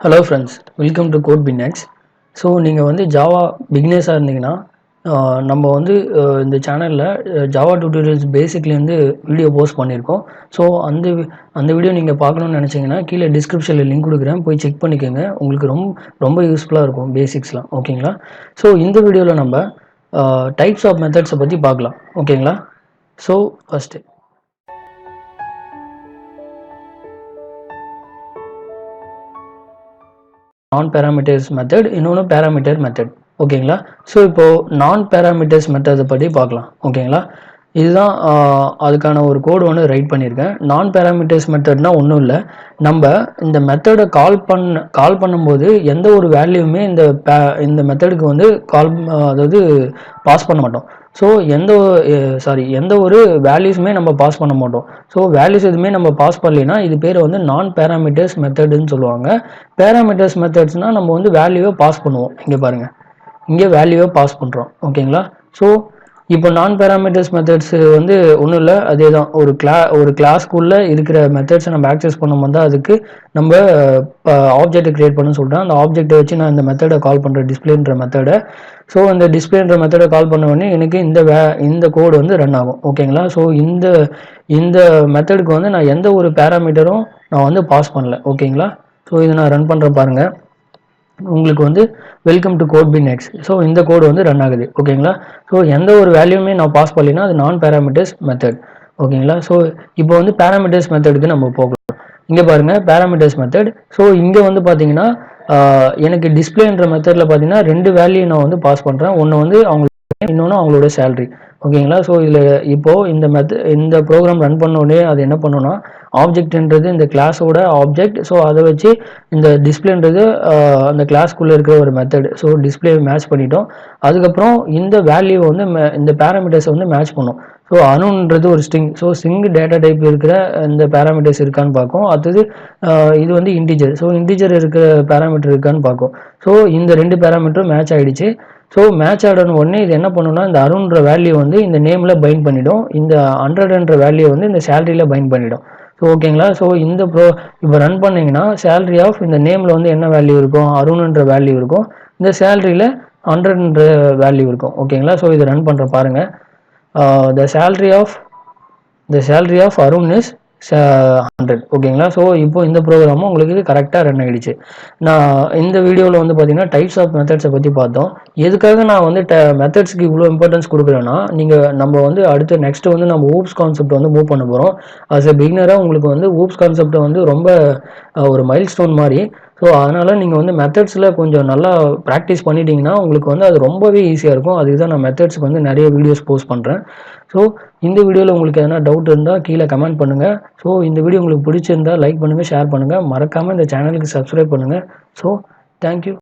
Hello friends, welcome to Codebinx. So நீங்கள் வந்து Java பிகினர்ஸாக இருந்தீங்கன்னா நம்ம வந்து இந்த சேனலில் ஜாவா டியூட்டோரியல்ஸ் பேசிக்லேருந்து வீடியோ போஸ்ட் பண்ணியிருக்கோம். ஸோ அந்த வீடியோ நீங்கள் பார்க்கணுன்னு நினச்சிங்கன்னா கீழே டிஸ்கிரிப்ஷனில் லிங்க் கொடுக்குறேன், போய் செக் பண்ணிக்கோங்க. உங்களுக்கு ரொம்ப யூஸ்ஃபுல்லாக இருக்கும் பேசிக்ஸ்லாம். ஓகேங்களா? ஸோ இந்த வீடியோவில் நம்ம டைப்ஸ் ஆஃப் மெத்தட்ஸை பற்றி பார்க்கலாம். ஓகேங்களா? ஸோ ஃபஸ்ட்டு நான் பேராமீட்டர்ஸ் மெத்தட், இன்னொன்று பேராமீட்டர் மெத்தட். ஓகேங்களா? ஸோ இப்போது நான் பேராமீட்டர்ஸ் மெத்தடை பற்றி பார்க்கலாம். ஓகேங்களா? இதுதான் அதுக்கான ஒரு கோடு ஒன்று ரைட் பண்ணியிருக்கேன். நான் பேராமீட்டர்ஸ் மெத்தட்னா ஒன்றும் இல்லை, நம்ம இந்த மெத்தடை கால் பண்ணும்போது எந்த ஒரு வேல்யூமே இந்த மெத்தடுக்கு வந்து அதாவது பாஸ் பண்ண மாட்டோம். ஸோ எந்த ஒரு வேல்யூஸுமே நம்ம பாஸ் பண்ண மாட்டோம். ஸோ வேல்யூஸ் எதுவுமே நம்ம பாஸ் பண்ணலைன்னா இது பேர் வந்து நான் பேராமீட்டர்ஸ் மெத்தடுன்னு சொல்லுவாங்க. பேராமீட்டர்ஸ் மெத்தட்ஸ்னால் நம்ம வந்து வேல்யூவை பாஸ் பண்ணுவோம். இங்கே பாருங்கள், இங்கே வேல்யூவை பாஸ் பண்ணுறோம். ஓகேங்களா? ஸோ இப்போ நான் பேராமீட்டர்ஸ் மெத்தட்ஸ் வந்து ஒன்றும் இல்லை, அதே தான். ஒரு கிளாஸ்க்குள்ளே இருக்கிற மெத்தட்ஸை நம்ம ஆக்சஸ் பண்ணும்போது தான் அதுக்கு நம்ம ஆப்ஜெக்டை க்ரியேட் பண்ணணும்னு சொல்லிட்டேன். அந்த ஆப்ஜெக்டை வச்சு நான் இந்த மெத்தடை கால் பண்ணுறேன், டிஸ்பிளேன்ற மெத்தடை. ஸோ இந்த டிஸ்பிளேன்ற மெத்தடை கால் பண்ண உடனே எனக்கு இந்த கோடு வந்து ரன் ஆகும். ஓகேங்களா? ஸோ இந்த மெத்தடுக்கு வந்து நான் எந்த ஒரு பேராமீட்டரும் நான் வந்து பாஸ் பண்ணல. ஓகேங்களா? ஸோ இது நான் ரன் பண்ணுற பாருங்கள், உங்களுக்கு வந்து வெல்கம் டு Codebinx. ஸோ இந்த கோடு வந்து ரன் ஆகுது. ஓகேங்களா? ஸோ எந்த ஒரு வேல்யூமே நான் பாஸ் பண்ணலைன்னா அது நான் பேராமீட்டர்ஸ் மெத்தட். ஓகேங்களா? ஸோ இப்போ வந்து பேராமீட்டர்ஸ் மெத்தடுக்கு நம்ம போகலாம். இங்கே பாருங்கள், பேராமீட்டர்ஸ் மெத்தட். ஸோ இங்கே வந்து பார்த்தீங்கன்னா எனக்கு டிஸ்பிளேன்ற மெத்தடில் பார்த்தீங்கன்னா 2 வேல்யூ நான் வந்து பாஸ் பண்ணுறேன். ஒன்று வந்து இன்னொன்று அவங்களோட சேலரி. ஓகேங்களா? ஸோ இதில் இப்போது இந்த ப்ரோக்ராம் ரன் பண்ண உடனே அது என்ன பண்ணுன்னா, ஆப்ஜெக்ட்ன்றது இந்த கிளாஸோட ஆப்ஜெக்ட். ஸோ அதை வச்சு இந்த டிஸ்பிளேன்றது அந்த கிளாஸ்க்குள்ளே இருக்கிற ஒரு மெத்தட். ஸோ டிஸ்பிளே மேட்ச் பண்ணிட்டோம். அதுக்கப்புறம் இந்த வேல்யூ வந்து இந்த பேராமீட்டர்ஸை வந்து மேட்ச் பண்ணும். ஸோ அனுன்றது ஒரு string. So string data type இருக்கிற இந்த பேராமீட்டர்ஸ் இருக்கான்னு பார்க்கும். அடுத்தது இது வந்து இன்டிஜர். ஸோ இன்டிஜர் இருக்கிற பேராமீட்டர் இருக்கான்னு பார்க்கும். ஸோ இந்த 2 பேராமீட்டரும் மேட்ச் ஆகிடுச்சு. ஸோ மேட்ச் ஆகின உடனே இது என்ன பண்ணுன்னா, இந்த அருண்ன்ற வேல்யூ வந்து இந்த நேமில் பைண்ட் பண்ணிவிடும். இந்த 100ன்ற வேல்யூ வந்து இந்த சேலரியில் பைண்ட் பண்ணிவிடும். ஸோ ஓகேங்களா? ஸோ இப்போ ரன் பண்ணிங்கன்னா சேலரி ஆஃப் இந்த நேமில் வந்து என்ன வேல்யூ இருக்கும், அருண்ன்ற வேல்யூ இருக்கும். இந்த சேலரியில் 100ன்ற வேல்யூ இருக்கும். ஓகேங்களா? ஸோ இதை ரன் பண்ணுற பாருங்கள். the salary of Arun is 100. ஓகேங்களா? ஸோ இப்போ இந்த ப்ரோக்ராமும் உங்களுக்கு கரெக்டாக ரன் ஆகிடுச்சு. நான் இந்த வீடியோவில் வந்து பார்த்தீங்கன்னா டைப்ஸ் ஆஃப் மெத்தட்ஸை பற்றி பார்த்தோம். எதுக்காக நான் வந்து மெத்தட்ஸ்க்கு இவ்வளோ இம்பார்ட்டன்ஸ் கொடுக்குறேன்னா, நம்ம வந்து நெக்ஸ்ட்டு வந்து நம்ம ஊப்ஸ் கான்செப்ட் வந்து மூவ் பண்ண போகிறோம். ஆஸ் எ பிகினராக உங்களுக்கு வந்து ஊப்ஸ் கான்செப்டை வந்து ரொம்ப ஒரு மைல் ஸ்டோன் மாதிரி. ஸோ அதனால் நீங்கள் வந்து மெத்தட்ஸில் கொஞ்சம் நல்லா ப்ராக்டிஸ் பண்ணிட்டீங்கன்னா உங்களுக்கு வந்து அது ரொம்பவே ஈஸியாக இருக்கும். அதுக்கு தான் நான் மெத்தட்ஸ்க்கு வந்து நிறைய வீடியோஸ் போஸ்ட் பண்ணுறேன். ஸோ இந்த வீடியோவில் உங்களுக்கு எதனா டவுட் இருந்தால் கீழே கமெண்ட் பண்ணுங்கள். ஸோ இந்த வீடியோ உங்களுக்கு பிடிச்சிருந்தால் லைக் பண்ணுங்கள், ஷேர் பண்ணுங்கள். மறக்காமல் இந்த சேனலுக்கு சப்ஸ்கிரைப் பண்ணுங்கள். So thank you.